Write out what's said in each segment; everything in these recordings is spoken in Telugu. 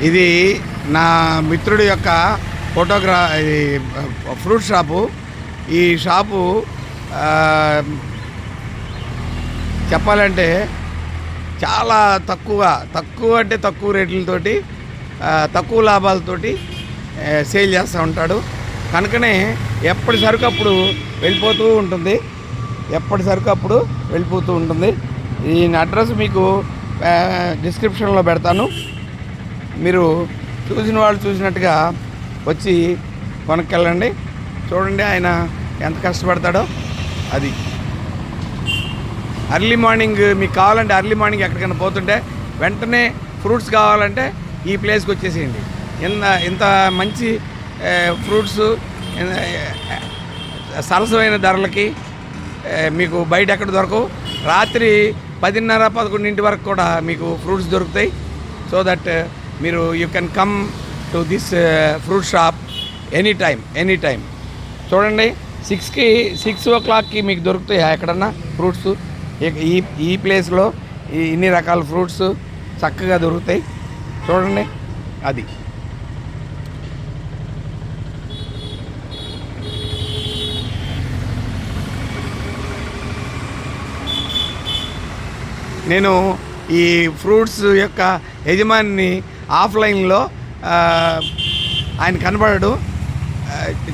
ఇది నా మిత్రుడి యొక్క ఇది ఫ్రూట్ షాపు. ఈ షాపు చెప్పాలంటే చాలా తక్కువ అంటే తక్కువ రేట్లతోటి తక్కువ లాభాలతోటి సేల్ చేస్తూ ఉంటాడు. కనుకనే ఎప్పటి సరుకు అప్పుడు వెళ్ళిపోతూ ఉంటుంది. ఈయన అడ్రస్ మీకు డిస్క్రిప్షన్లో పెడతాను. మీరు చూసిన వాళ్ళు చూసినట్టుగా వచ్చి కొనుక్కెళ్ళండి. చూడండి ఆయన ఎంత కష్టపడతాడో. అది అర్లీ మార్నింగ్ మీకు కావాలంటే అర్లీ మార్నింగ్ ఎక్కడికైనా పోతుంటే వెంటనే ఫ్రూట్స్ కావాలంటే ఈ ప్లేస్కి వచ్చేసేయండి. ఇంత మంచి ఫ్రూట్స్ సరసమైన ధరలకి మీకు బయట ఎక్కడ దొరకవు. రాత్రి 10:30-11 వరకు కూడా మీకు ఫ్రూట్స్ దొరుకుతాయి. సో దట్ మీరు you can come to this fruit shop any time. చూడండి 6 o'clockకి మీకు దొరుకుతాయి ఎక్కడన్నా ఫ్రూట్స్. ఈ ప్లేస్లో ఇన్ని రకాల ఫ్రూట్స్ చక్కగా దొరుకుతాయి. చూడండి అది. నేను ఈ ఫ్రూట్స్ యొక్క యజమానిని ఆఫ్లైన్లో ఆయన కనబడడు.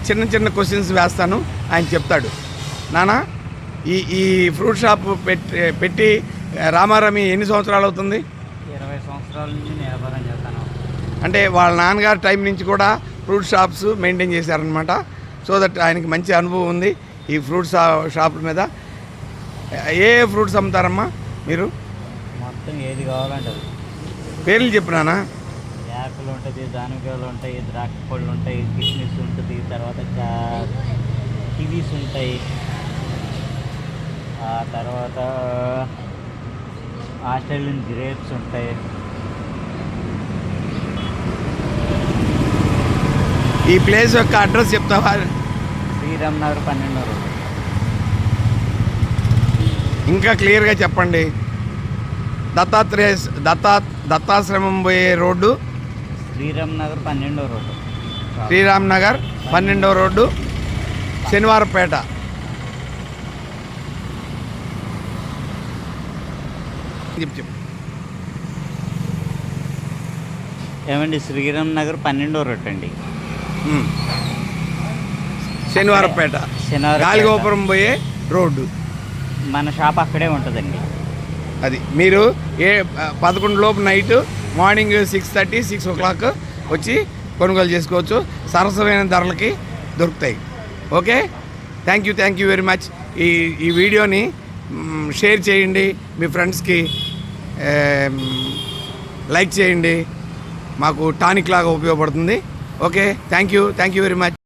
చిన్న క్వశ్చన్స్ వేస్తాను, ఆయన చెప్తాడు. నాన్న ఈ ఫ్రూట్ షాప్ పెట్టి రామారామి ఎన్ని సంవత్సరాలు అవుతుంది? 20 సంవత్సరాల నుంచి నేను వ్యాపారం చేస్తాను. అంటే వాళ్ళ నాన్నగారి టైం నుంచి కూడా ఫ్రూట్ షాప్స్ మెయింటైన్ చేశారనమాట. సో దట్ ఆయనకి మంచి అనుభవం ఉంది ఈ ఫ్రూట్ షాపుల మీద. ఏ ఫ్రూట్స్ అమ్ముతారమ్మా మీరు? మొత్తం ఏది కావాలంటే పేర్లు చెప్పినానా? యాపిల్ ఉంటుంది, దానిమ్మకాయలు ఉంటాయి, ద్రాక్ష పళ్ళు ఉంటాయి, కిస్మిస్ ఉంటుంది, తర్వాత కివీస్ ఉంటాయి, ఆ తర్వాత ఆస్ట్రేలియన్ గ్రేప్స్ ఉంటాయి. ఈ ప్లేస్ యొక్క అడ్రస్ చెప్తావా? శ్రీరామ్ నగర్ 12వ రోడ్డు. ఇంకా క్లియర్గా చెప్పండి. దత్తాశ్రమం పోయే రోడ్డు, శ్రీరామ్ నగర్ 12వ రోడ్డు. శ్రీరామ్ నగర్ 12వ రోడ్డు, శనివారపేట. చెప్పు. ఏమండి, శ్రీరామ్ నగర్ 12వ రోడ్డు అండి, శనివారపేట, గాలిగోపురం పోయే రోడ్డు. మన షాప్ అక్కడే ఉంటుందండి. అది మీరు 11 లోపు నైట్, మార్నింగ్ 6:30-6 o'clock వచ్చి కొనుగోలు చేసుకోవచ్చు. సరసమైన ధరలకి దొరుకుతాయి. Okay, thank you very much. ఈ వీడియోని షేర్ చేయండి, మీ ఫ్రెండ్స్కి లైక్ చేయండి. మాకు టానిక్ లాగా ఉపయోగపడుతుంది. Okay, thank you very much.